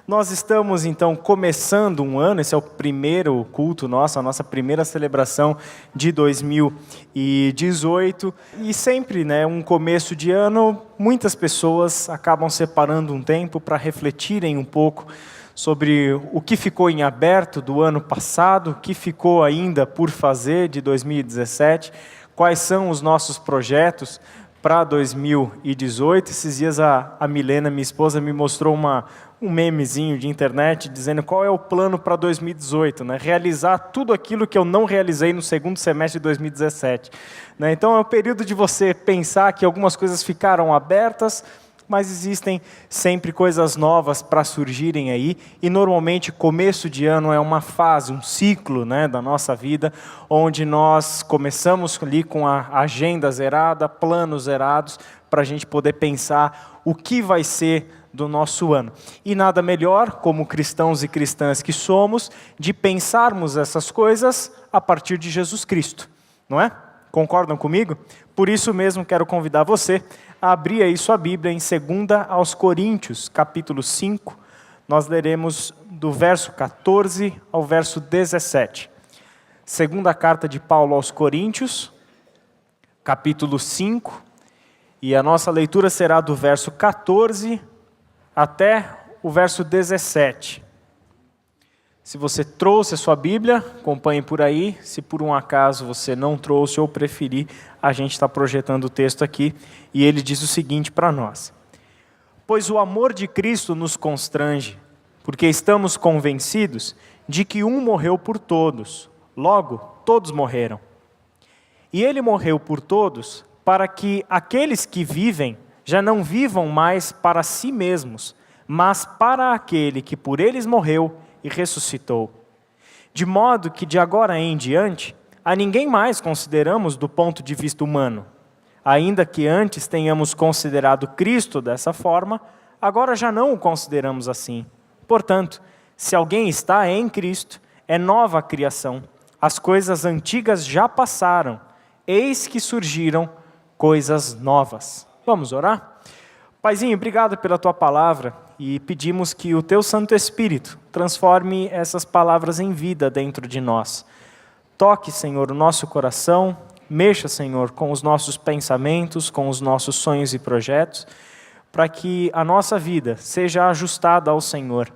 Nós estamos então começando um ano, esse é o primeiro culto nosso, a nossa primeira celebração de 2018. E sempre, um começo de ano, muitas pessoas acabam separando um tempo para refletirem um pouco sobre o que ficou em aberto do ano passado, o que ficou ainda por fazer de 2017, quais são os nossos projetos para 2018. Esses dias a Milena, minha esposa, me mostrou um memezinho de internet dizendo qual é o plano para 2018, realizar tudo aquilo que eu não realizei no segundo semestre de 2017. Então é o período de você pensar que algumas coisas ficaram abertas, mas existem sempre coisas novas para surgirem aí, e normalmente começo de ano é uma fase, um ciclo da nossa vida, onde nós começamos ali com a agenda zerada, planos zerados, para a gente poder pensar o que vai ser do nosso ano. E nada melhor, como cristãos e cristãs que somos, de pensarmos essas coisas a partir de Jesus Cristo, não é? Concordam comigo? Por isso mesmo quero convidar você a abrir aí sua Bíblia em 2 aos Coríntios, capítulo 5, nós leremos do verso 14 ao verso 17. Segunda carta de Paulo aos Coríntios, capítulo 5, e a nossa leitura será do verso 14 até o verso 17. Se você trouxe a sua Bíblia, acompanhe por aí. Se por um acaso você não trouxe ou preferir, a gente está projetando o texto aqui, e ele diz o seguinte para nós: pois o amor de Cristo nos constrange, porque estamos convencidos de que um morreu por todos, logo todos morreram. E ele morreu por todos, para que aqueles que vivem já não vivam mais para si mesmos, mas para aquele que por eles morreu e ressuscitou. De modo que de agora em diante, a ninguém mais consideramos do ponto de vista humano. Ainda que antes tenhamos considerado Cristo dessa forma, agora já não o consideramos assim. Portanto, se alguém está em Cristo, é nova criação. As coisas antigas já passaram, eis que surgiram coisas novas. Vamos orar? Paizinho, obrigado pela Tua palavra, e pedimos que o Teu Santo Espírito transforme essas palavras em vida dentro de nós. Toque, Senhor, o nosso coração, mexa, Senhor, com os nossos pensamentos, com os nossos sonhos e projetos, para que a nossa vida seja ajustada ao Senhor,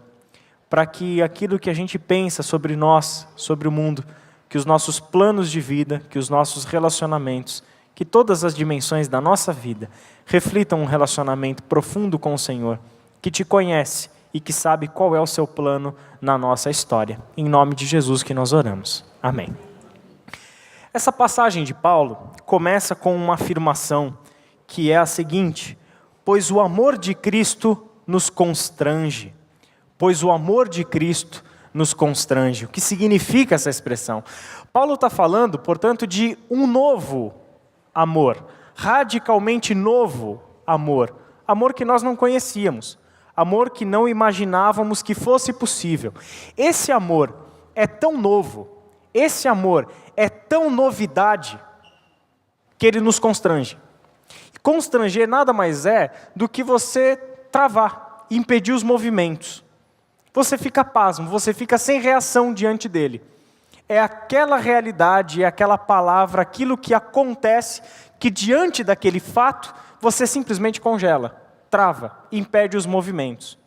para que aquilo que a gente pensa sobre nós, sobre o mundo, que os nossos planos de vida, que os nossos relacionamentos, que todas as dimensões da nossa vida reflitam um relacionamento profundo com o Senhor, que te conhece e que sabe qual é o seu plano na nossa história. Em nome de Jesus que nós oramos. Amém. Essa passagem de Paulo começa com uma afirmação que é a seguinte: pois o amor de Cristo nos constrange. Pois o amor de Cristo nos constrange. O que significa essa expressão? Paulo está falando, portanto, de um novo amor, radicalmente novo amor. Amor que nós não conhecíamos. Amor que não imaginávamos que fosse possível. Esse amor é tão novo, esse amor é tão novidade, que ele nos constrange. Constranger nada mais é do que você travar, impedir os movimentos. Você fica pasmo, você fica sem reação diante dele. É aquela realidade, é aquela palavra, aquilo que acontece, que diante daquele fato, você simplesmente congela. Trava, impede os movimentos.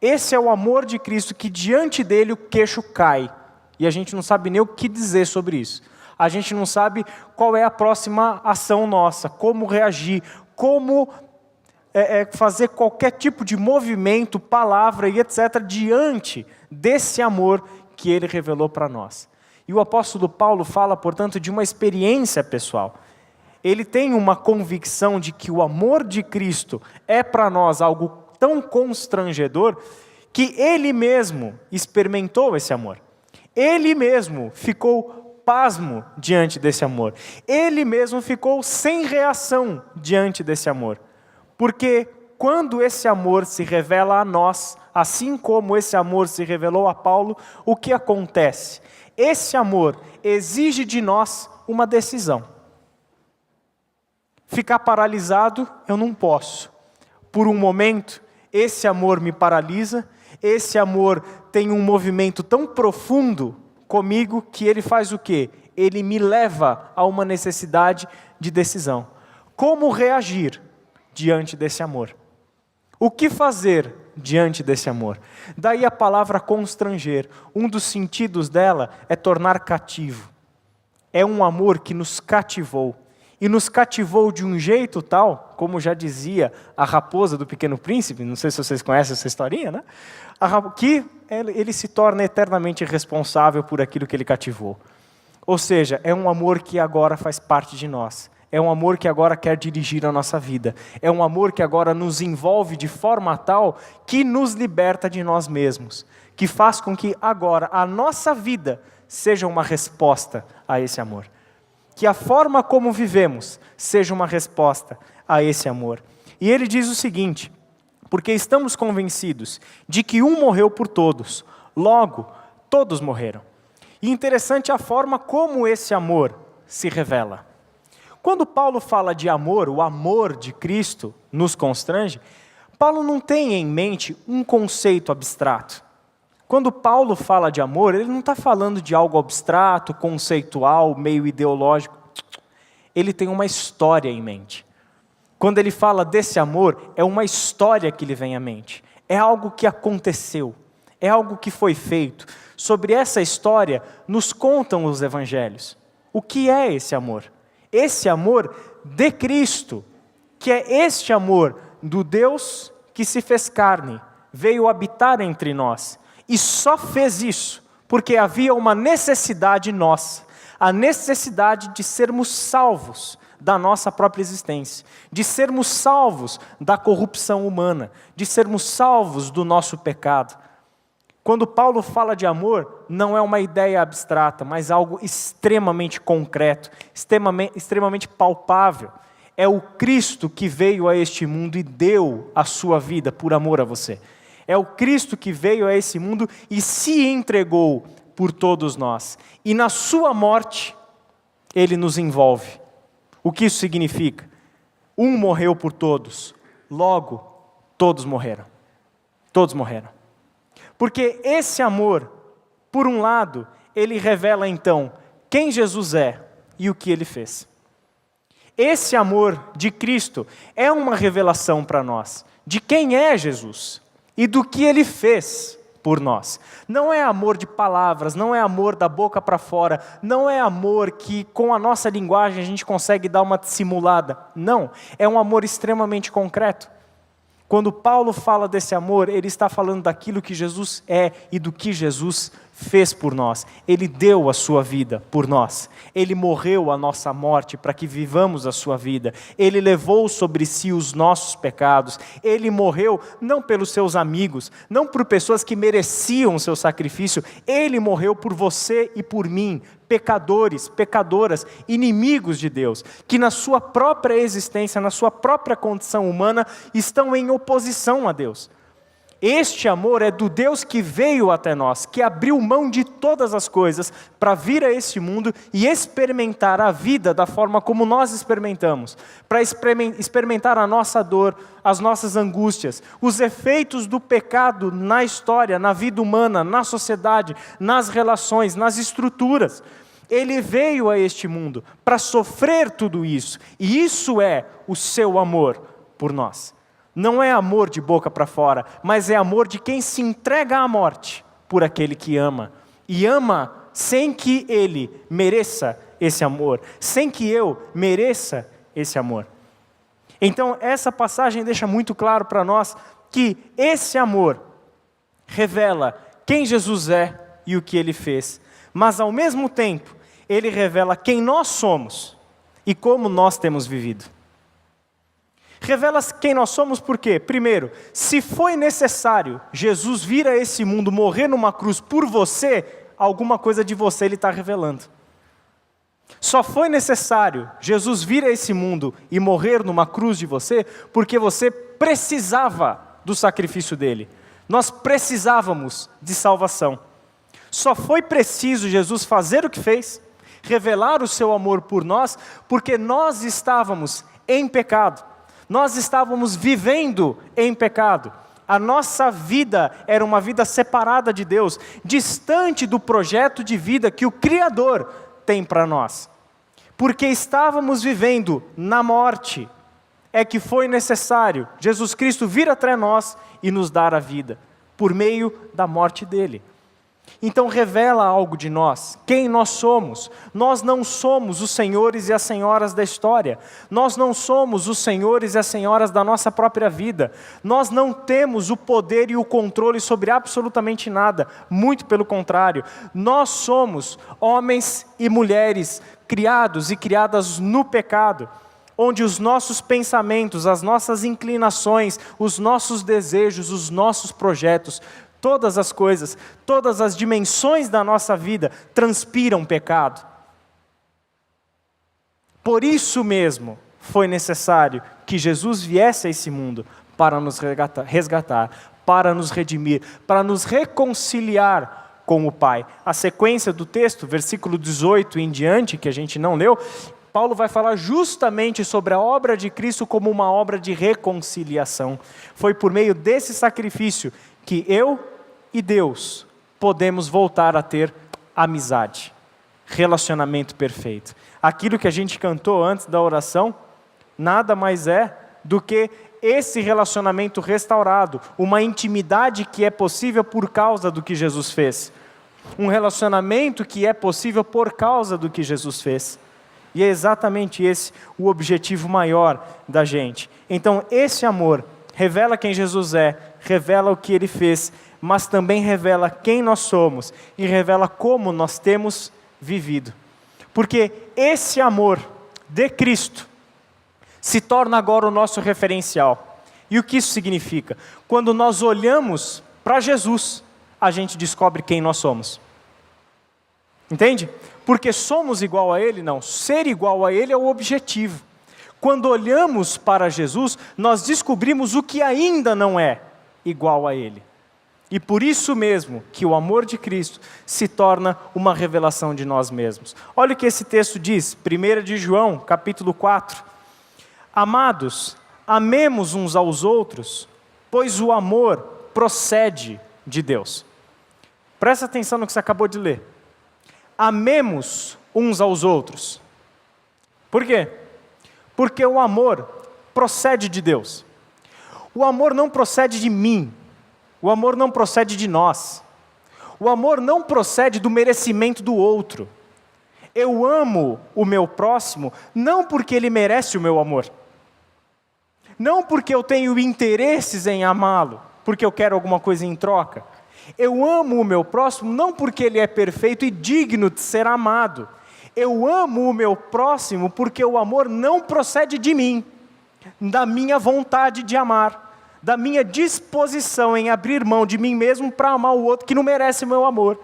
Esse é o amor de Cristo, que diante dele o queixo cai. E a gente não sabe nem o que dizer sobre isso. A gente não sabe qual é a próxima ação nossa, como reagir, como fazer qualquer tipo de movimento, palavra e etc. diante desse amor que ele revelou para nós. E o apóstolo Paulo fala, portanto, de uma experiência pessoal. Ele tem uma convicção de que o amor de Cristo é para nós algo tão constrangedor que ele mesmo experimentou esse amor. Ele mesmo ficou pasmo diante desse amor. Ele mesmo ficou sem reação diante desse amor. Porque quando esse amor se revela a nós, assim como esse amor se revelou a Paulo, o que acontece? Esse amor exige de nós uma decisão. Ficar paralisado, eu não posso. Por um momento, esse amor me paralisa, Esse amor tem um movimento tão profundo comigo que ele faz o quê? Ele me leva a uma necessidade de decisão. Como reagir diante desse amor? O que fazer diante desse amor? Daí a palavra constranger. Um dos sentidos dela é tornar cativo. É um amor que nos cativou. E nos cativou de um jeito tal, como já dizia a raposa do Pequeno Príncipe, não sei se vocês conhecem essa historinha, né? Que ele se torna eternamente responsável por aquilo que ele cativou. Ou seja, é um amor que agora faz parte de nós. É um amor que agora quer dirigir a nossa vida. É um amor que agora nos envolve de forma tal que nos liberta de nós mesmos. Que faz com que agora a nossa vida seja uma resposta a esse amor. Que a forma como vivemos seja uma resposta a esse amor. E ele diz o seguinte: porque estamos convencidos de que um morreu por todos, logo todos morreram. E interessante a forma como esse amor se revela. Quando Paulo fala de amor, o amor de Cristo nos constrange, Paulo não tem em mente um conceito abstrato. Quando Paulo fala de amor, ele não está falando de algo abstrato, conceitual, meio ideológico. Ele tem uma história em mente. Quando ele fala desse amor, é uma história que lhe vem à mente. É algo que aconteceu, é algo que foi feito. Sobre essa história, nos contam os evangelhos. O que é esse amor? Esse amor de Cristo, que é este amor do Deus que se fez carne, veio habitar entre nós. E só fez isso porque havia uma necessidade nossa, a necessidade de sermos salvos da nossa própria existência, de sermos salvos da corrupção humana, de sermos salvos do nosso pecado. Quando Paulo fala de amor, não é uma ideia abstrata, mas algo extremamente concreto, extremamente palpável. É o Cristo que veio a este mundo e deu a sua vida por amor a você. É o Cristo que veio a esse mundo e se entregou por todos nós. E na sua morte, Ele nos envolve. O que isso significa? Um morreu por todos, logo todos morreram. Todos morreram. Porque esse amor, por um lado, ele revela então quem Jesus é e o que ele fez. Esse amor de Cristo é uma revelação para nós de quem é Jesus e do que ele fez por nós. Não é amor de palavras, não é amor da boca para fora, não é amor que com a nossa linguagem a gente consegue dar uma dissimulada. Não, é um amor extremamente concreto. Quando Paulo fala desse amor, ele está falando daquilo que Jesus é e do que Jesus fez por nós. Ele deu a sua vida por nós. Ele morreu a nossa morte para que vivamos a sua vida. Ele levou sobre si os nossos pecados. Ele morreu não pelos seus amigos, não por pessoas que mereciam o seu sacrifício. Ele morreu por você e por mim, pecadores, pecadoras, inimigos de Deus, que na sua própria existência, na sua própria condição humana, estão em oposição a Deus. Este amor é do Deus que veio até nós, que abriu mão de todas as coisas para vir a este mundo e experimentar a vida da forma como nós experimentamos, para experimentar a nossa dor, as nossas angústias, os efeitos do pecado na história, na vida humana, na sociedade, nas relações, nas estruturas. Ele veio a este mundo para sofrer tudo isso, e isso é o seu amor por nós. Não é amor de boca para fora, mas é amor de quem se entrega à morte por aquele que ama. E ama sem que ele mereça esse amor, sem que eu mereça esse amor. Então essa passagem deixa muito claro para nós que esse amor revela quem Jesus é e o que ele fez. Mas ao mesmo tempo, ele revela quem nós somos e como nós temos vivido. Revela quem nós somos por quê? Primeiro, se foi necessário Jesus vir a esse mundo, morrer numa cruz por você, alguma coisa de você ele está revelando. Só foi necessário Jesus vir a esse mundo e morrer numa cruz de você, porque você precisava do sacrifício dele. Nós precisávamos de salvação. Só foi preciso Jesus fazer o que fez, revelar o seu amor por nós, porque nós estávamos em pecado. Nós estávamos vivendo em pecado. A nossa vida era uma vida separada de Deus, distante do projeto de vida que o Criador tem para nós. Porque estávamos vivendo na morte, é que foi necessário Jesus Cristo vir até nós e nos dar a vida, por meio da morte dele. Então revela algo de nós, quem nós somos. Nós não somos os senhores e as senhoras da história. Nós não somos os senhores e as senhoras da nossa própria vida. Nós não temos o poder e o controle sobre absolutamente nada. Muito pelo contrário. Nós somos homens e mulheres criados e criadas no pecado, onde os nossos pensamentos, as nossas inclinações, os nossos desejos, os nossos projetos, todas as coisas, todas as dimensões da nossa vida transpiram pecado. Por isso mesmo foi necessário que Jesus viesse a esse mundo para nos resgatar, para nos redimir, para nos reconciliar com o Pai. A sequência do texto, versículo 18 em diante, que a gente não leu, Paulo vai falar justamente sobre a obra de Cristo como uma obra de reconciliação. Foi por meio desse sacrifício que eu e Deus podemos voltar a ter amizade, relacionamento perfeito. Aquilo que a gente cantou antes da oração, nada mais é do que esse relacionamento restaurado, uma intimidade que é possível por causa do que Jesus fez. Um relacionamento que é possível por causa do que Jesus fez. E é exatamente esse o objetivo maior da gente. Então esse amor revela quem Jesus é, revela o que Ele fez, mas também revela quem nós somos e revela como nós temos vivido. Porque esse amor de Cristo se torna agora o nosso referencial. E o que isso significa? Quando nós olhamos para Jesus, a gente descobre quem nós somos. Entende? Porque somos igual a Ele? Não. Ser igual a Ele é o objetivo. Quando olhamos para Jesus, nós descobrimos o que ainda não é igual a Ele. E por isso mesmo que o amor de Cristo se torna uma revelação de nós mesmos. Olha o que esse texto diz, 1 de João, capítulo 4. Amados, amemos uns aos outros, pois o amor procede de Deus. Presta atenção no que você acabou de ler. Amemos uns aos outros. Por quê? Porque o amor procede de Deus. O amor não procede de mim. O amor não procede de nós. O amor não procede do merecimento do outro. Eu amo o meu próximo não porque ele merece o meu amor. Não porque eu tenho interesses em amá-lo, porque eu quero alguma coisa em troca. Eu amo o meu próximo não porque ele é perfeito e digno de ser amado. Eu amo o meu próximo porque o amor não procede de mim, da minha vontade de amar, da minha disposição em abrir mão de mim mesmo para amar o outro que não merece o meu amor.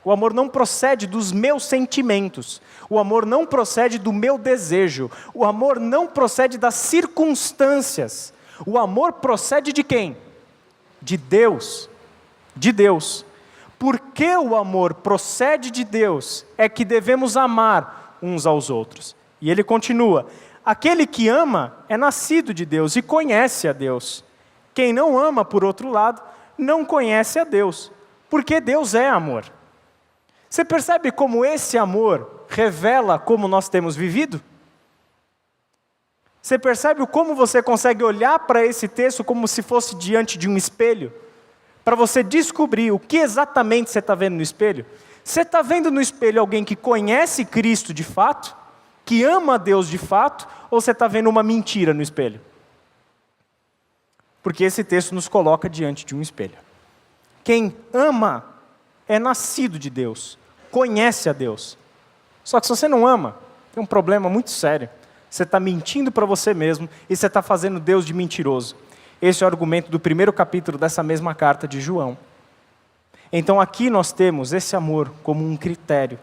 O amor não procede dos meus sentimentos. O amor não procede do meu desejo. O amor não procede das circunstâncias. O amor procede de quem? De Deus. De Deus. Porque o amor procede de Deus, é que devemos amar uns aos outros. E ele continua: aquele que ama é nascido de Deus e conhece a Deus. Quem não ama, por outro lado, não conhece a Deus, porque Deus é amor. Você percebe como esse amor revela como nós temos vivido? Você percebe como você consegue olhar para esse texto como se fosse diante de um espelho? Para você descobrir o que exatamente você está vendo no espelho? Você está vendo no espelho alguém que conhece Cristo de fato, que ama a Deus de fato, ou você está vendo uma mentira no espelho? Porque esse texto nos coloca diante de um espelho. Quem ama é nascido de Deus, conhece a Deus. Só que se você não ama, tem um problema muito sério. Você está mentindo para você mesmo e você está fazendo Deus de mentiroso. Esse é o argumento do primeiro capítulo dessa mesma carta de João. Então aqui nós temos esse amor como um critério.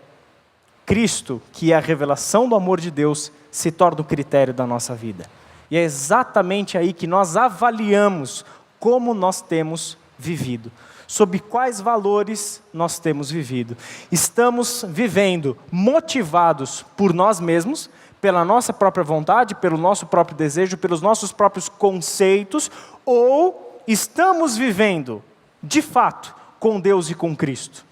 Cristo, que é a revelação do amor de Deus, se torna o critério da nossa vida. E é exatamente aí que nós avaliamos como nós temos vivido. Sob quais valores nós temos vivido. Estamos vivendo motivados por nós mesmos, pela nossa própria vontade, pelo nosso próprio desejo, pelos nossos próprios conceitos, ou estamos vivendo, de fato, com Deus e com Cristo?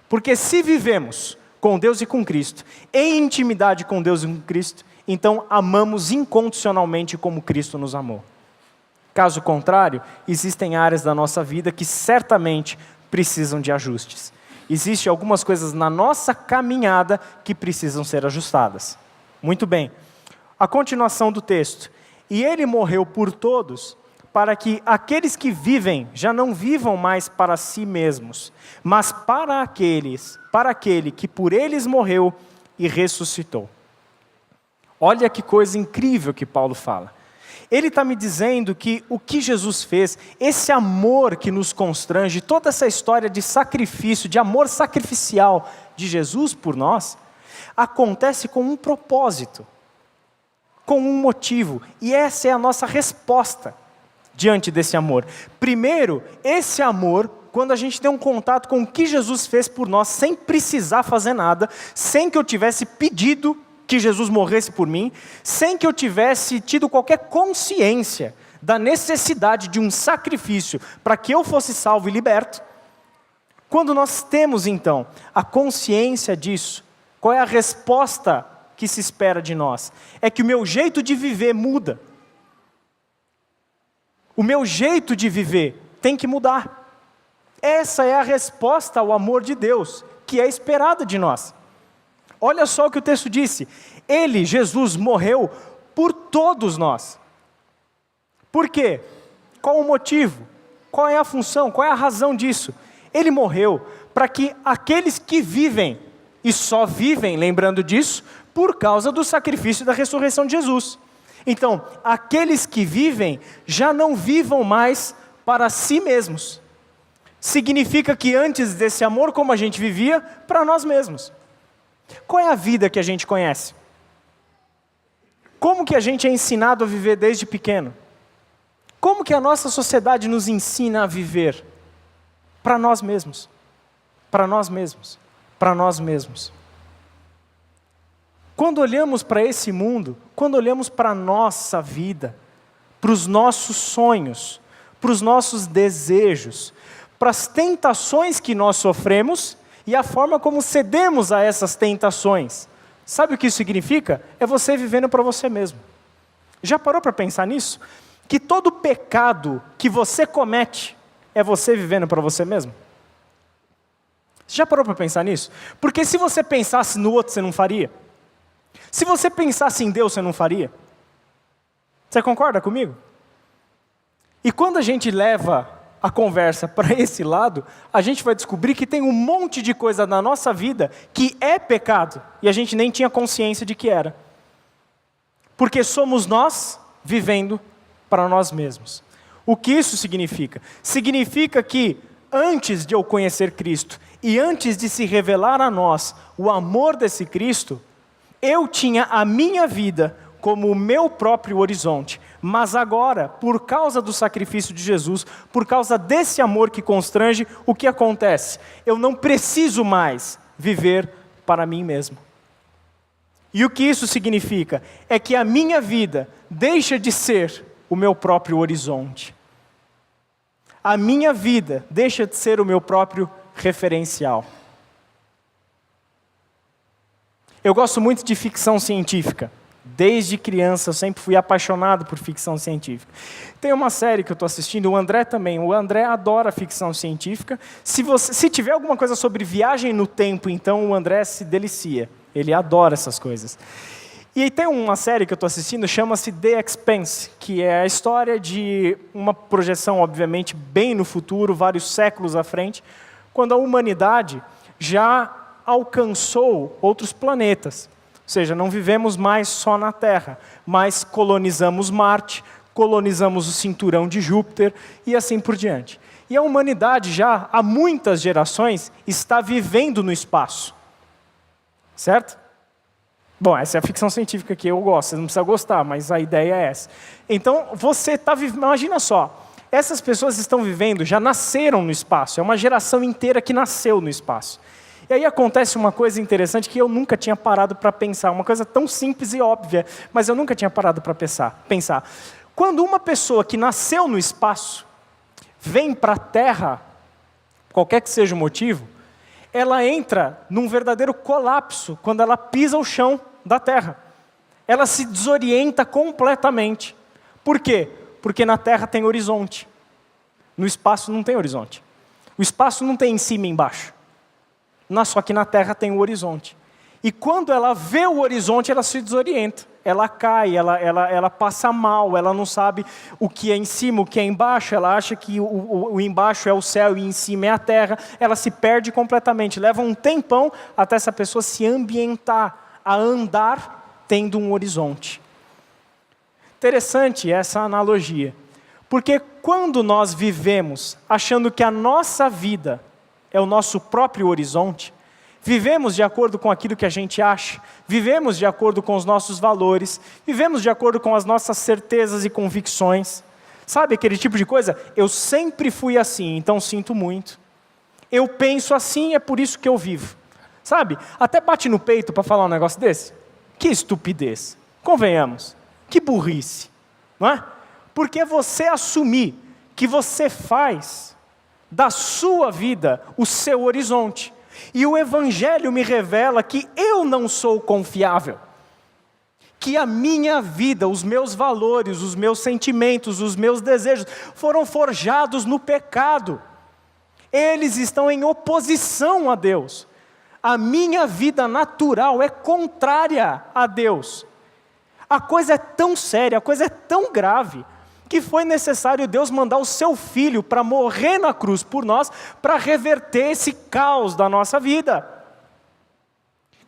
Porque se vivemos com Deus e com Cristo, em intimidade com Deus e com Cristo, então amamos incondicionalmente como Cristo nos amou. Caso contrário, existem áreas da nossa vida que certamente precisam de ajustes. Existem algumas coisas na nossa caminhada que precisam ser ajustadas. Muito bem. A continuação do texto. E ele morreu por todos, para que aqueles que vivem já não vivam mais para si mesmos, mas para aquele que por eles morreu e ressuscitou. Olha que coisa incrível que Paulo fala. Ele está me dizendo que o que Jesus fez, esse amor que nos constrange, toda essa história de sacrifício, de amor sacrificial de Jesus por nós, acontece com um propósito, com um motivo, e essa é a nossa resposta diante desse amor. Primeiro, esse amor, quando a gente tem um contato com o que Jesus fez por nós, sem precisar fazer nada, sem que eu tivesse pedido que Jesus morresse por mim, sem que eu tivesse tido qualquer consciência da necessidade de um sacrifício para que eu fosse salvo e liberto. Quando nós temos então a consciência disso, qual é a resposta que se espera de nós? É que o meu jeito de viver muda. O meu jeito de viver tem que mudar. Essa é a resposta ao amor de Deus, que é esperada de nós. Olha só o que o texto disse. Ele, Jesus, morreu por todos nós. Por quê? Qual o motivo? Qual é a função? Qual é a razão disso? Ele morreu para que aqueles que vivem, e só vivem, lembrando disso, por causa do sacrifício da ressurreição de Jesus. Então, aqueles que vivem já não vivam mais para si mesmos. Significa que antes desse amor, como a gente vivia, para nós mesmos. Qual é a vida que a gente conhece? Como que a gente é ensinado a viver desde pequeno? Como que a nossa sociedade nos ensina a viver? Para nós mesmos. Para nós mesmos. Para nós mesmos. Quando olhamos para esse mundo, quando olhamos para a nossa vida, para os nossos sonhos, para os nossos desejos, para as tentações que nós sofremos e a forma como cedemos a essas tentações, sabe o que isso significa? É você vivendo para você mesmo. Já parou para pensar nisso? Que todo pecado que você comete é você vivendo para você mesmo? Já parou para pensar nisso? Porque se você pensasse no outro, você não faria? Se você pensasse em Deus, você não faria? Você concorda comigo? E quando a gente leva a conversa para esse lado, a gente vai descobrir que tem um monte de coisa na nossa vida que é pecado, e a gente nem tinha consciência de que era. Porque somos nós vivendo para nós mesmos. O que isso significa? Significa que antes de eu conhecer Cristo, e antes de se revelar a nós o amor desse Cristo, eu tinha a minha vida como o meu próprio horizonte. Mas agora, por causa do sacrifício de Jesus, por causa desse amor que constrange, o que acontece? Eu não preciso mais viver para mim mesmo. E o que isso significa? É que a minha vida deixa de ser o meu próprio horizonte. A minha vida deixa de ser o meu próprio referencial. Eu gosto muito de ficção científica. Desde criança eu sempre fui apaixonado por ficção científica. Tem uma série que eu estou assistindo, o André também. O André adora ficção científica. Se tiver alguma coisa sobre viagem no tempo, então o André se delicia. Ele adora essas coisas. E aí tem uma série que eu estou assistindo, chama-se The Expanse, que é a história de uma projeção, obviamente, bem no futuro, vários séculos à frente, quando a humanidade já alcançou outros planetas. Ou seja, não vivemos mais só na Terra, mas colonizamos Marte, colonizamos o cinturão de Júpiter e assim por diante. E a humanidade já, há muitas gerações, está vivendo no espaço. Certo? Bom, essa é a ficção científica que eu gosto, você não precisa gostar, mas a ideia é essa. Então, você está vivendo, imagina só, essas pessoas estão vivendo, já nasceram no espaço, é uma geração inteira que nasceu no espaço. E aí acontece uma coisa interessante que eu nunca tinha parado para pensar, uma coisa tão simples e óbvia, mas eu nunca tinha parado para pensar. Quando uma pessoa que nasceu no espaço vem para a terra, qualquer que seja o motivo, ela entra num verdadeiro colapso quando ela pisa o chão da terra. Ela se desorienta completamente. Por quê? Porque na terra tem horizonte. No espaço não tem horizonte. O espaço não tem em cima e embaixo. Só que na terra tem o horizonte. E quando ela vê o horizonte, ela se desorienta. Ela cai, ela passa mal, ela não sabe o que é em cima, o que é embaixo. Ela acha que o embaixo é o céu e em cima é a terra. Ela se perde completamente. Leva um tempão até essa pessoa se ambientar, a andar tendo um horizonte. Interessante essa analogia. Porque quando nós vivemos achando que a nossa vida é o nosso próprio horizonte, vivemos de acordo com aquilo que a gente acha, vivemos de acordo com os nossos valores, vivemos de acordo com as nossas certezas e convicções. Sabe aquele tipo de coisa? Eu sempre fui assim, então sinto muito. Eu penso assim, é por isso que eu vivo. Sabe? Até bate no peito para falar um negócio desse. Que estupidez. Convenhamos. Que burrice. Não é? Porque você assumir que você faz da sua vida o seu horizonte. E o Evangelho me revela que eu não sou confiável. Que a minha vida, os meus valores, os meus sentimentos, os meus desejos foram forjados no pecado. Eles estão em oposição a Deus. A minha vida natural é contrária a Deus. A coisa é tão séria, a coisa é tão grave, que foi necessário Deus mandar o seu Filho para morrer na cruz por nós, para reverter esse caos da nossa vida.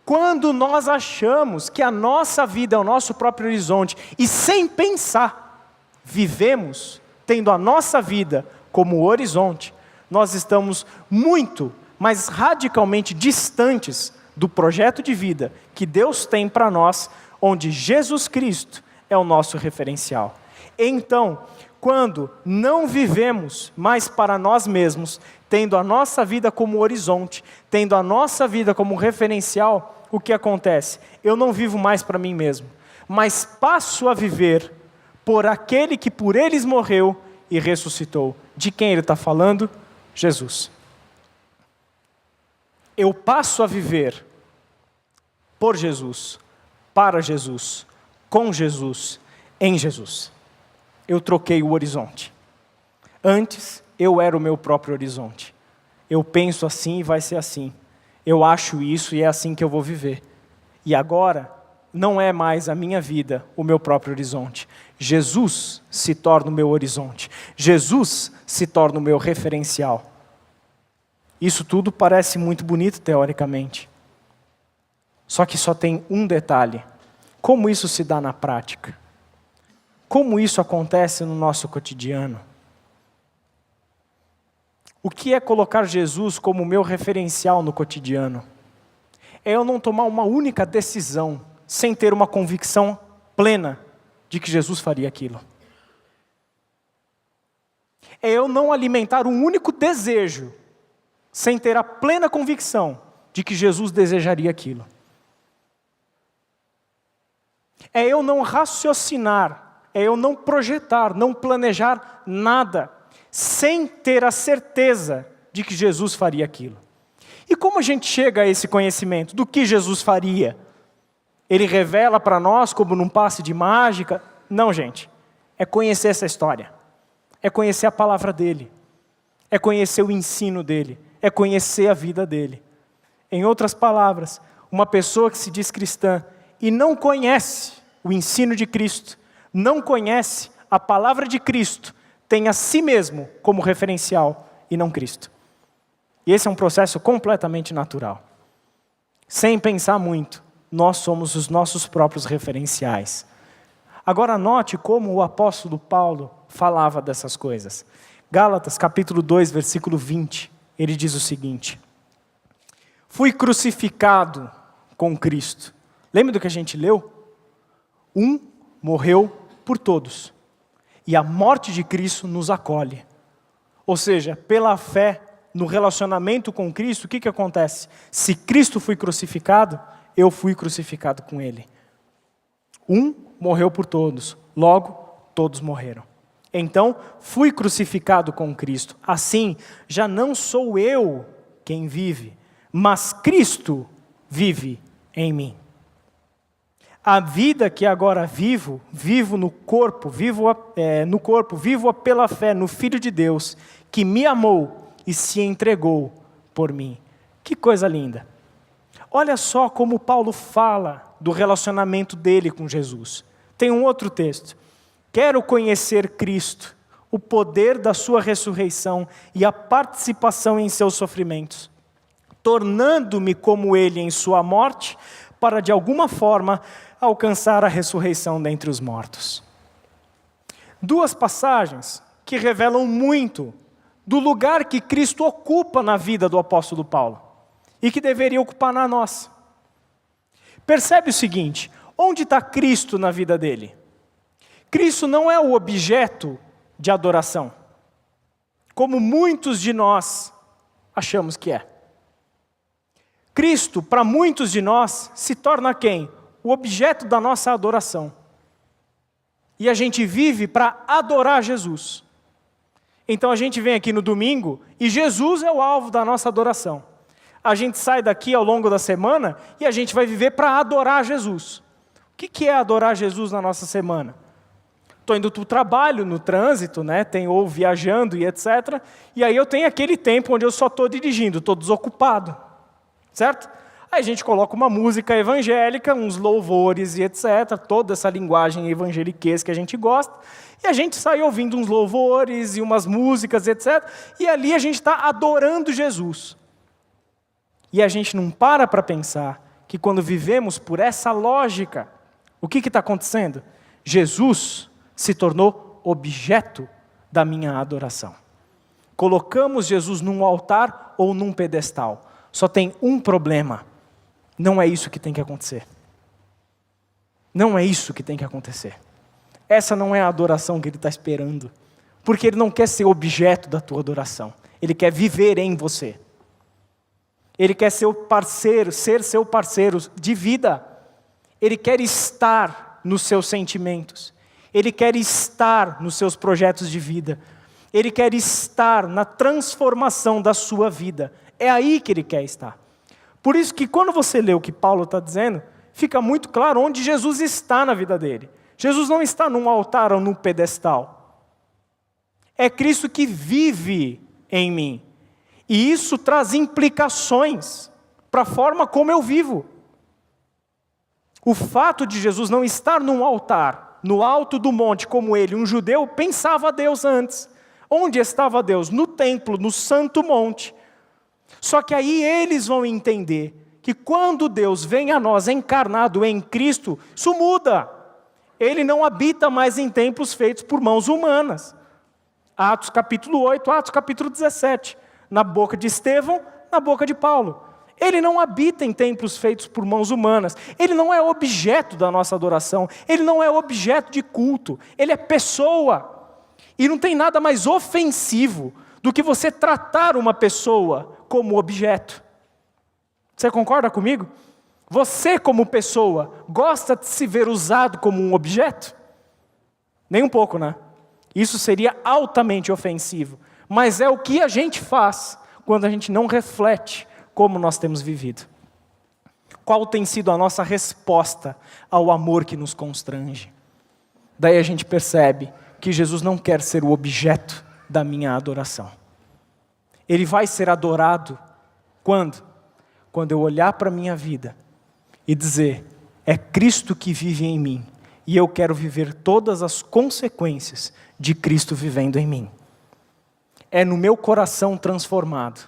Quando nós achamos que a nossa vida é o nosso próprio horizonte, e sem pensar, vivemos tendo a nossa vida como horizonte, nós estamos muito, mas radicalmente distantes do projeto de vida que Deus tem para nós, onde Jesus Cristo é o nosso referencial. Então, quando não vivemos mais para nós mesmos, tendo a nossa vida como horizonte, tendo a nossa vida como referencial, o que acontece? Eu não vivo mais para mim mesmo, mas passo a viver por aquele que por eles morreu e ressuscitou. De quem ele está falando? Jesus. Eu passo a viver por Jesus, para Jesus, com Jesus, em Jesus. Eu troquei o horizonte. Antes, eu era o meu próprio horizonte. Eu penso assim e vai ser assim. Eu acho isso e é assim que eu vou viver. E agora, não é mais a minha vida o meu próprio horizonte. Jesus se torna o meu horizonte. Jesus se torna o meu referencial. Isso tudo parece muito bonito teoricamente. Só que só tem um detalhe. Como isso se dá na prática? Como isso acontece no nosso cotidiano? O que é colocar Jesus como meu referencial no cotidiano? É eu não tomar uma única decisão sem ter uma convicção plena de que Jesus faria aquilo. É eu não alimentar um único desejo sem ter a plena convicção de que Jesus desejaria aquilo. É eu não raciocinar, é eu não projetar, não planejar nada, sem ter a certeza de que Jesus faria aquilo. E como a gente chega a esse conhecimento do que Jesus faria? Ele revela para nós como num passe de mágica? Não, gente. É conhecer essa história. É conhecer a palavra dele. É conhecer o ensino dele. É conhecer a vida dele. Em outras palavras, uma pessoa que se diz cristã e não conhece o ensino de Cristo, não conhece a palavra de Cristo, tem a si mesmo como referencial e não Cristo. E esse é um processo completamente natural. Sem pensar muito, nós somos os nossos próprios referenciais. Agora note como o apóstolo Paulo falava dessas coisas. Gálatas capítulo 2, versículo 20, ele diz o seguinte: fui crucificado com Cristo. Lembra do que a gente leu? Um morreu por todos. E a morte de Cristo nos acolhe. Ou seja, pela fé, no relacionamento com Cristo, o que acontece? Se Cristo foi crucificado, eu fui crucificado com Ele. Um morreu por todos, logo todos morreram. Então, fui crucificado com Cristo. Assim, já não sou eu quem vive, mas Cristo vive em mim. A vida que agora vivo no corpo, vivo-a pela fé no Filho de Deus, que me amou e se entregou por mim. Que coisa linda! Olha só como Paulo fala do relacionamento dele com Jesus. Tem um outro texto. Quero conhecer Cristo, o poder da sua ressurreição e a participação em seus sofrimentos, tornando-me como ele em sua morte, para de alguma forma alcançar a ressurreição dentre os mortos. Duas passagens que revelam muito do lugar que Cristo ocupa na vida do apóstolo Paulo e que deveria ocupar na nossa. Percebe o seguinte, onde está Cristo na vida dele? Cristo não é o objeto de adoração, como muitos de nós achamos que é. Cristo, para muitos de nós, se torna quem? O objeto da nossa adoração. E a gente vive para adorar Jesus. Então a gente vem aqui no domingo e Jesus é o alvo da nossa adoração. A gente sai daqui ao longo da semana e a gente vai viver para adorar Jesus. O que é adorar Jesus na nossa semana? Estou indo para o trabalho, no trânsito, né? Ou viajando e etc. E aí eu tenho aquele tempo onde eu só estou dirigindo, estou desocupado. Certo? Aí a gente coloca uma música evangélica, uns louvores e etc. Toda essa linguagem evangeliquez que a gente gosta. E a gente sai ouvindo uns louvores e umas músicas, etc. E ali a gente está adorando Jesus. E a gente não para pensar que quando vivemos por essa lógica, o que está acontecendo? Jesus se tornou objeto da minha adoração. Colocamos Jesus num altar ou num pedestal. Só tem um problema. Não é isso que tem que acontecer. Não é isso que tem que acontecer. Essa não é a adoração que ele está esperando. Porque ele não quer ser objeto da tua adoração. Ele quer viver em você. Ele quer ser seu parceiro de vida. Ele quer estar nos seus sentimentos. Ele quer estar nos seus projetos de vida. Ele quer estar na transformação da sua vida. É aí que ele quer estar. Por isso que quando você lê o que Paulo está dizendo, fica muito claro onde Jesus está na vida dele. Jesus não está num altar ou num pedestal. É Cristo que vive em mim. E isso traz implicações para a forma como eu vivo. O fato de Jesus não estar num altar, no alto do monte como ele, um judeu, pensava a Deus antes. Onde estava Deus? No templo, no santo monte. Só que aí eles vão entender que quando Deus vem a nós encarnado em Cristo, isso muda. Ele não habita mais em templos feitos por mãos humanas. Atos capítulo 8, Atos capítulo 17. Na boca de Estevão, na boca de Paulo. Ele não habita em templos feitos por mãos humanas. Ele não é objeto da nossa adoração. Ele não é objeto de culto. Ele é pessoa. E não tem nada mais ofensivo do que você tratar uma pessoa como objeto. Você concorda comigo? Você, como pessoa, gosta de se ver usado como um objeto? Nem um pouco, né? Isso seria altamente ofensivo. Mas é o que a gente faz quando a gente não reflete como nós temos vivido. Qual tem sido a nossa resposta ao amor que nos constrange? Daí a gente percebe que Jesus não quer ser o objeto da minha adoração. Ele vai ser adorado quando? Quando eu olhar para a minha vida e dizer, é Cristo que vive em mim, e eu quero viver todas as consequências de Cristo vivendo em mim. É no meu coração transformado,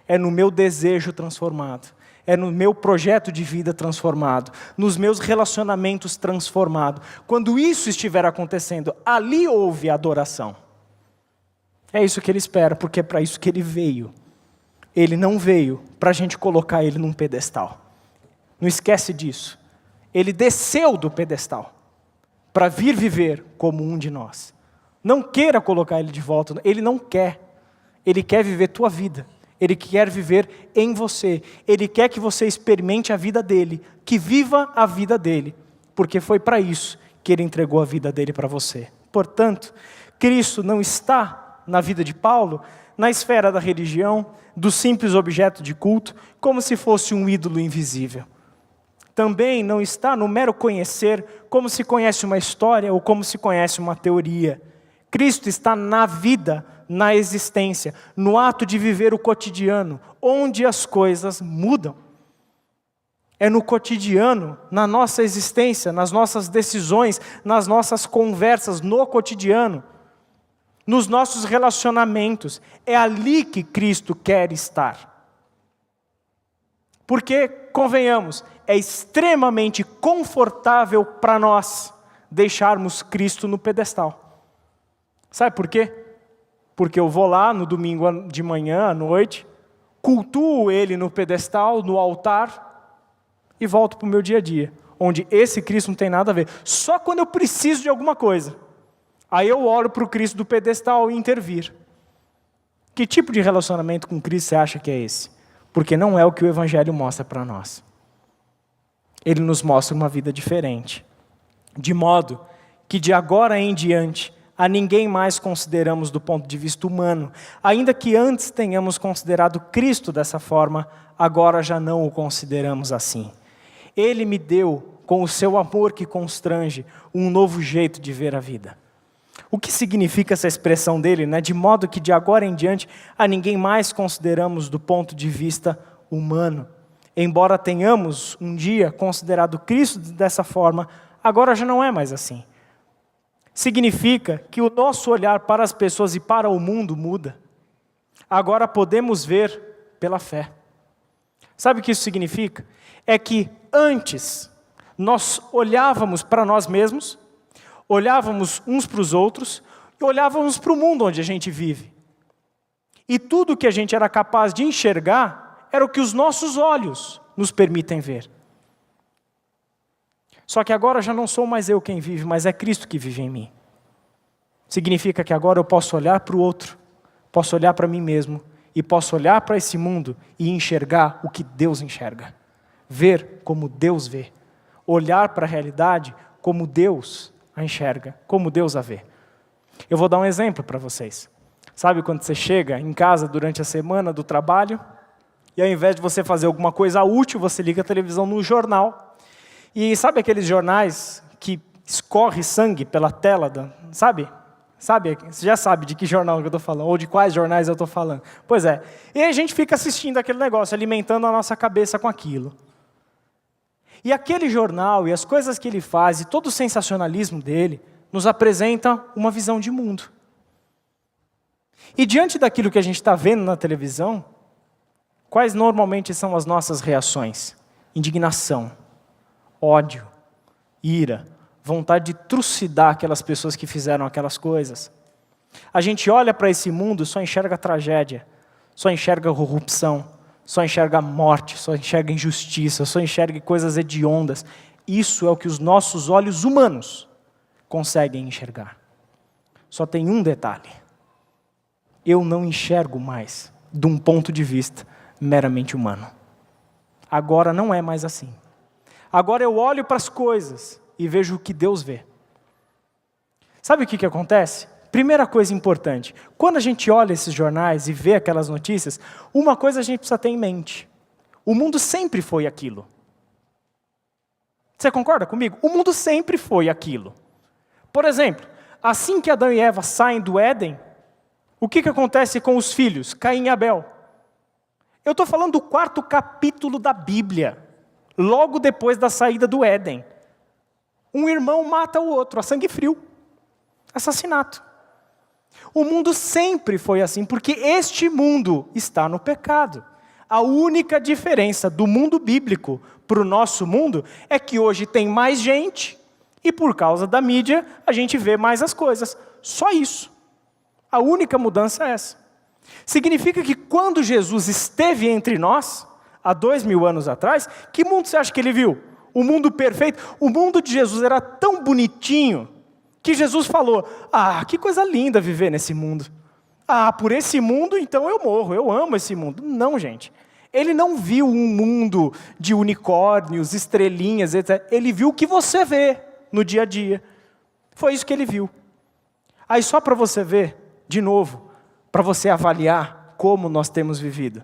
é no meu desejo transformado, é no meu projeto de vida transformado, nos meus relacionamentos transformados. Quando isso estiver acontecendo, ali houve adoração. É isso que ele espera, porque é para isso que ele veio. Ele não veio para a gente colocar ele num pedestal. Não esquece disso. Ele desceu do pedestal para vir viver como um de nós. Não queira colocar ele de volta, ele não quer. Ele quer viver tua vida. Ele quer viver em você. Ele quer que você experimente a vida dele, que viva a vida dele, porque foi para isso que ele entregou a vida dele para você. Portanto, Cristo não está na vida de Paulo, na esfera da religião, do simples objeto de culto, como se fosse um ídolo invisível. Também não está no mero conhecer, como se conhece uma história ou como se conhece uma teoria. Cristo está na vida, na existência, no ato de viver o cotidiano, onde as coisas mudam. É no cotidiano, na nossa existência, nas nossas decisões, nas nossas conversas, no cotidiano, nos nossos relacionamentos. É ali que Cristo quer estar. Porque, convenhamos, é extremamente confortável para nós deixarmos Cristo no pedestal. Sabe por quê? Porque eu vou lá no domingo de manhã, à noite, cultuo Ele no pedestal, no altar, e volto para o meu dia a dia, onde esse Cristo não tem nada a ver. Só quando eu preciso de alguma coisa, aí eu olho para o Cristo do pedestal e intervir. Que tipo de relacionamento com Cristo você acha que é esse? Porque não é o que o Evangelho mostra para nós. Ele nos mostra uma vida diferente. De modo que de agora em diante, a ninguém mais consideramos do ponto de vista humano. Ainda que antes tenhamos considerado Cristo dessa forma, agora já não o consideramos assim. Ele me deu, com o seu amor que constrange, um novo jeito de ver a vida. O que significa essa expressão dele, né? De modo que de agora em diante, a ninguém mais consideramos do ponto de vista humano. Embora tenhamos um dia considerado Cristo dessa forma, agora já não é mais assim. Significa que o nosso olhar para as pessoas e para o mundo muda. Agora podemos ver pela fé. Sabe o que isso significa? É que antes nós olhávamos para nós mesmos, olhávamos uns para os outros e olhávamos para o mundo onde a gente vive. E tudo que a gente era capaz de enxergar era o que os nossos olhos nos permitem ver. Só que agora já não sou mais eu quem vive, mas é Cristo que vive em mim. Significa que agora eu posso olhar para o outro, posso olhar para mim mesmo, e posso olhar para esse mundo e enxergar o que Deus enxerga. Ver como Deus vê. Olhar para a realidade como Deus a enxerga, como Deus a vê. Eu vou dar um exemplo para vocês. Sabe quando você chega em casa durante a semana do trabalho, e ao invés de você fazer alguma coisa útil, você liga a televisão no jornal. E sabe aqueles jornais que escorre sangue pela tela, sabe? Você já sabe de que jornal que eu estou falando, ou de quais jornais eu estou falando. Pois é. E a gente fica assistindo aquele negócio, alimentando a nossa cabeça com aquilo. E aquele jornal, e as coisas que ele faz, e todo o sensacionalismo dele, nos apresenta uma visão de mundo. E diante daquilo que a gente está vendo na televisão, quais normalmente são as nossas reações? Indignação, ódio, ira, vontade de trucidar aquelas pessoas que fizeram aquelas coisas. A gente olha para esse mundo e só enxerga tragédia, só enxerga corrupção, só enxerga morte, só enxerga injustiça, só enxerga coisas hediondas. Isso é o que os nossos olhos humanos conseguem enxergar. Só tem um detalhe. Eu não enxergo mais de um ponto de vista meramente humano. Agora não é mais assim. Agora eu olho para as coisas e vejo o que Deus vê. Sabe o que acontece? Primeira coisa importante, quando a gente olha esses jornais e vê aquelas notícias, uma coisa a gente precisa ter em mente. O mundo sempre foi aquilo. Você concorda comigo? O mundo sempre foi aquilo. Por exemplo, assim que Adão e Eva saem do Éden, o que acontece com os filhos, Caim e Abel? Eu estou falando do 4º capítulo da Bíblia, logo depois da saída do Éden. Um irmão mata o outro, a sangue frio. Assassinato. O mundo sempre foi assim, porque este mundo está no pecado. A única diferença do mundo bíblico para o nosso mundo é que hoje tem mais gente e por causa da mídia a gente vê mais as coisas. Só isso. A única mudança é essa. Significa que quando Jesus esteve entre nós, há 2000 anos atrás, que mundo você acha que ele viu? O mundo perfeito. O mundo de Jesus era tão bonitinho que Jesus falou, que coisa linda viver nesse mundo. Por esse mundo então eu morro, eu amo esse mundo. Não, gente. Ele não viu um mundo de unicórnios, estrelinhas, etc. Ele viu o que você vê no dia a dia. Foi isso que ele viu. Aí só para você ver, de novo, para você avaliar como nós temos vivido.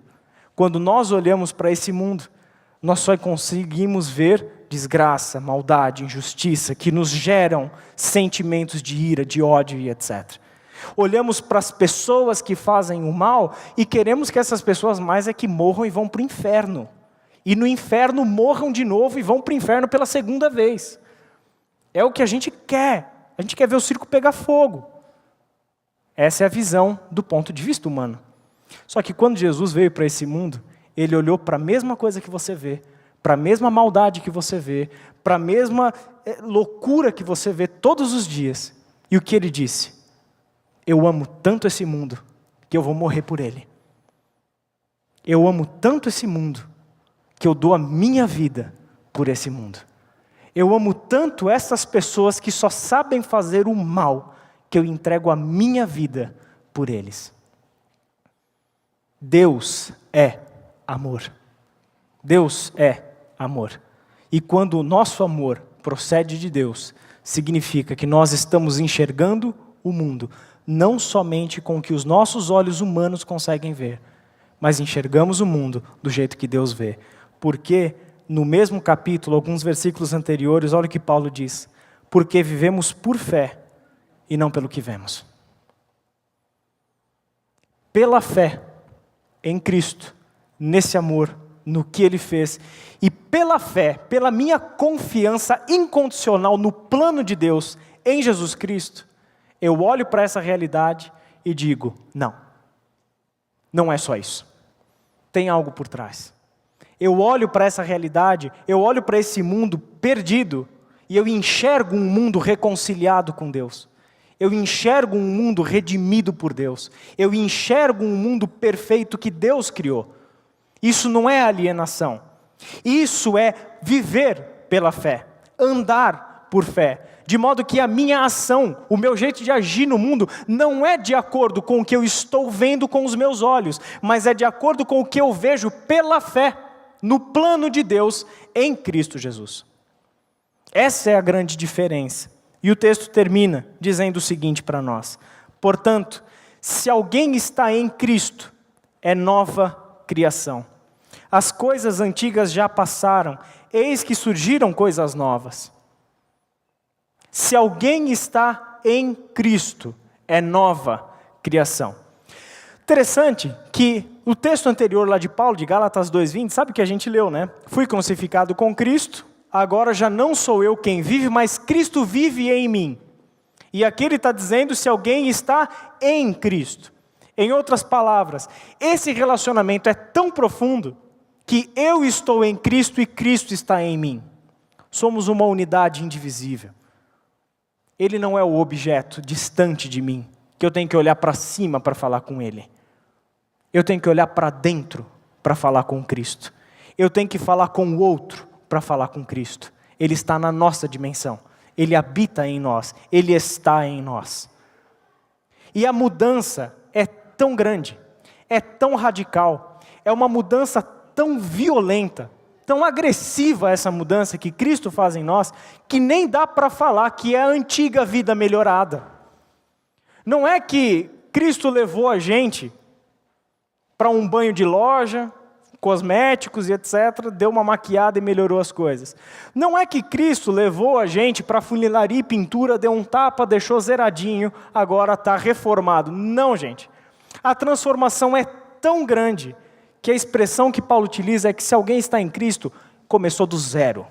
Quando nós olhamos para esse mundo, nós só conseguimos ver desgraça, maldade, injustiça, que nos geram sentimentos de ira, de ódio e etc. Olhamos para as pessoas que fazem o mal e queremos que essas pessoas mais é que morram e vão para o inferno. E no inferno morram de novo e vão para o inferno pela segunda vez. É o que a gente quer. A gente quer ver o circo pegar fogo. Essa é a visão do ponto de vista humano. Só que quando Jesus veio para esse mundo, Ele olhou para a mesma coisa que você vê, para a mesma maldade que você vê, para a mesma loucura que você vê todos os dias. E o que Ele disse? Eu amo tanto esse mundo, que eu vou morrer por ele. Eu amo tanto esse mundo, que eu dou a minha vida por esse mundo. Eu amo tanto essas pessoas que só sabem fazer o mal, que eu entrego a minha vida por eles. Deus é amor. Deus é amor. E quando o nosso amor procede de Deus, significa que nós estamos enxergando o mundo, não somente com o que os nossos olhos humanos conseguem ver, mas enxergamos o mundo do jeito que Deus vê. Porque no mesmo capítulo, alguns versículos anteriores, olha o que Paulo diz: porque vivemos por fé e não pelo que vemos. Pela fé em Cristo, nesse amor, no que Ele fez, e pela fé, pela minha confiança incondicional no plano de Deus em Jesus Cristo, eu olho para essa realidade e digo: não, não é só isso. Tem algo por trás. Eu olho para essa realidade, eu olho para esse mundo perdido, e eu enxergo um mundo reconciliado com Deus. Eu enxergo um mundo redimido por Deus. Eu enxergo um mundo perfeito que Deus criou. Isso não é alienação. Isso é viver pela fé, andar por fé. De modo que a minha ação, o meu jeito de agir no mundo, não é de acordo com o que eu estou vendo com os meus olhos, mas é de acordo com o que eu vejo pela fé, no plano de Deus, em Cristo Jesus. Essa é a grande diferença. E o texto termina dizendo o seguinte para nós: portanto, se alguém está em Cristo, é nova criação. As coisas antigas já passaram, eis que surgiram coisas novas. Se alguém está em Cristo, é nova criação. Interessante que o texto anterior lá de Paulo, de Gálatas 2:20, sabe o que a gente leu, né? Fui crucificado com Cristo, agora já não sou eu quem vive, mas Cristo vive em mim. E aqui ele está dizendo se alguém está em Cristo. Em outras palavras, esse relacionamento é tão profundo que eu estou em Cristo e Cristo está em mim. Somos uma unidade indivisível. Ele não é o objeto distante de mim, que eu tenho que olhar para cima para falar com Ele. Eu tenho que olhar para dentro para falar com Cristo. Eu tenho que falar com o outro para falar com Cristo. Ele está na nossa dimensão. Ele habita em nós. Ele está em nós. E a mudança é tão grande, é tão radical, é uma mudança tão violenta, tão agressiva essa mudança que Cristo faz em nós, que nem dá para falar que é a antiga vida melhorada. Não é que Cristo levou a gente para um banho de loja, cosméticos e etc., deu uma maquiada e melhorou as coisas. Não é que Cristo levou a gente para funilaria e pintura, deu um tapa, deixou zeradinho, agora está reformado. Não, gente. A transformação é tão grande que a expressão que Paulo utiliza é que se alguém está em Cristo, começou do zero.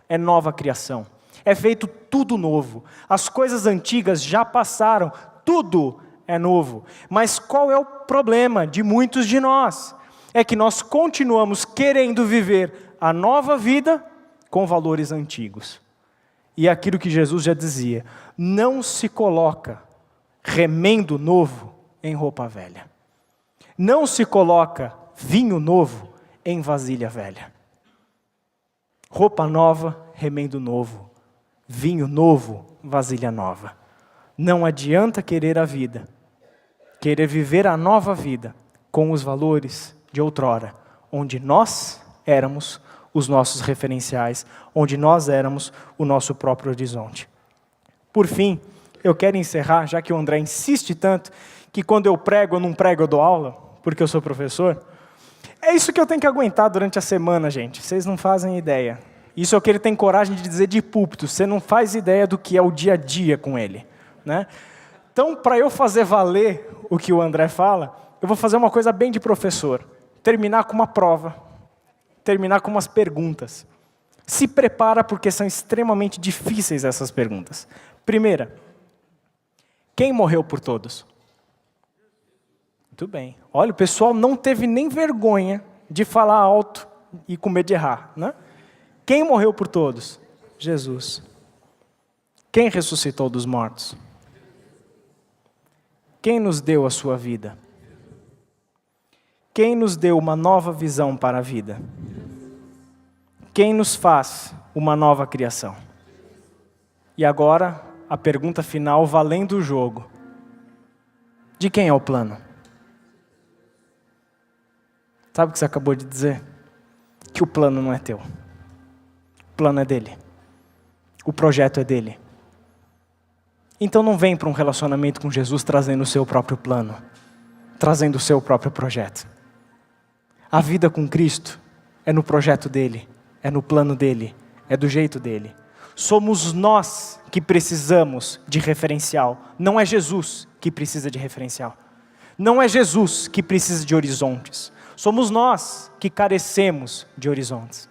É nova criação. É feito tudo novo. As coisas antigas já passaram, tudo é novo. Mas qual é o problema de muitos de nós? É que nós continuamos querendo viver a nova vida com valores antigos. E é aquilo que Jesus já dizia: não se coloca remendo novo em roupa velha. Não se coloca vinho novo em vasilha velha. Roupa nova, remendo novo. Vinho novo, vasilha nova. Não adianta querer a vida, querer viver a nova vida com os valores de outrora, onde nós éramos os nossos referenciais, onde nós éramos o nosso próprio horizonte. Por fim, eu quero encerrar, já que o André insiste tanto, que quando eu prego, eu não prego, eu dou aula, porque eu sou professor. É isso que eu tenho que aguentar durante a semana, gente. Vocês não fazem ideia. Isso é o que ele tem coragem de dizer de púlpito. Você não faz ideia do que é o dia a dia com ele, né? Então, para eu fazer valer o que o André fala, eu vou fazer uma coisa bem de professor. Terminar com uma prova. Terminar com umas perguntas. Se prepara, porque são extremamente difíceis essas perguntas. Primeira, quem morreu por todos? Muito bem. Olha, o pessoal não teve nem vergonha de falar alto e com medo de errar, né? Quem morreu por todos? Jesus. Quem ressuscitou dos mortos? Quem nos deu a sua vida? Quem nos deu uma nova visão para a vida? Quem nos faz uma nova criação? E agora, a pergunta final, valendo o jogo. De quem é o plano? Sabe o que você acabou de dizer? Que o plano não é teu. O plano é dele. O projeto é dele. Então não vem para um relacionamento com Jesus trazendo o seu próprio plano, trazendo o seu próprio projeto. A vida com Cristo é no projeto dele, é no plano dele, é do jeito dele. Somos nós que precisamos de referencial, não é Jesus que precisa de referencial. Não é Jesus que precisa de horizontes. Somos nós que carecemos de horizontes.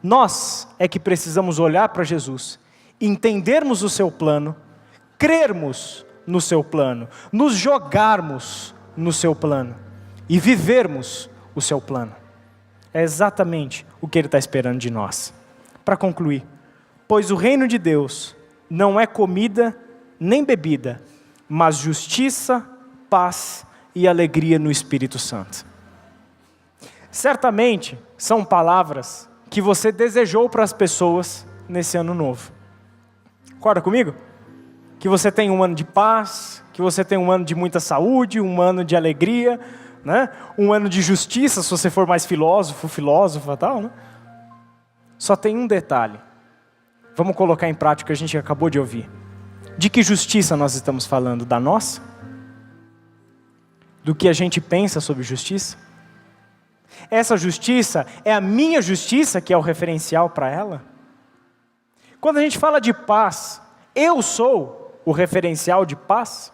Nós é que precisamos olhar para Jesus, entendermos o seu plano, crermos no seu plano, nos jogarmos no seu plano e vivermos o seu plano. É exatamente o que ele está esperando de nós. Para concluir, pois o reino de Deus não é comida nem bebida, mas justiça, paz e alegria no Espírito Santo. Certamente são palavras que você desejou para as pessoas nesse ano novo. Concorda comigo? Que você tem um ano de paz, que você tem um ano de muita saúde, um ano de alegria, né? Um ano de justiça, se você for mais filósofa e tal, né? Só tem um detalhe. Vamos colocar em prática o que a gente acabou de ouvir. De que justiça nós estamos falando? Da nossa? Do que a gente pensa sobre justiça? Essa justiça é a minha justiça que é o referencial para ela? Quando a gente fala de paz, eu sou o referencial de paz?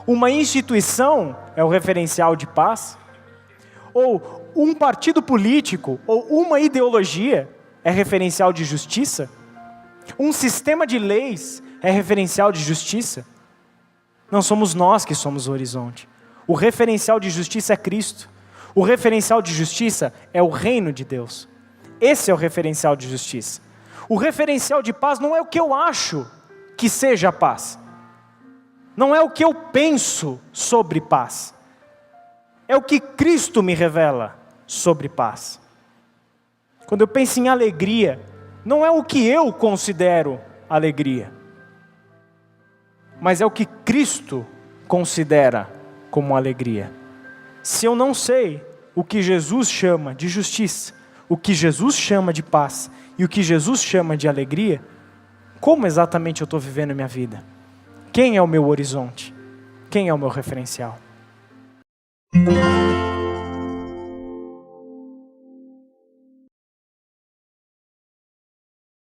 Uma instituição é o referencial de paz? Ou um partido político ou uma ideologia é referencial de justiça? Um sistema de leis é referencial de justiça? Não somos nós que somos o horizonte. O referencial de justiça é Cristo. O referencial de justiça é o reino de Deus. Esse é o referencial de justiça. O referencial de paz não é o que eu acho que seja a paz. Não é o que eu penso sobre paz. É o que Cristo me revela sobre paz. Quando eu penso em alegria, não é o que eu considero alegria, mas é o que Cristo considera como alegria. Se eu não sei o que Jesus chama de justiça, o que Jesus chama de paz e o que Jesus chama de alegria, como exatamente eu estou vivendo a minha vida? Quem é o meu horizonte? Quem é o meu referencial?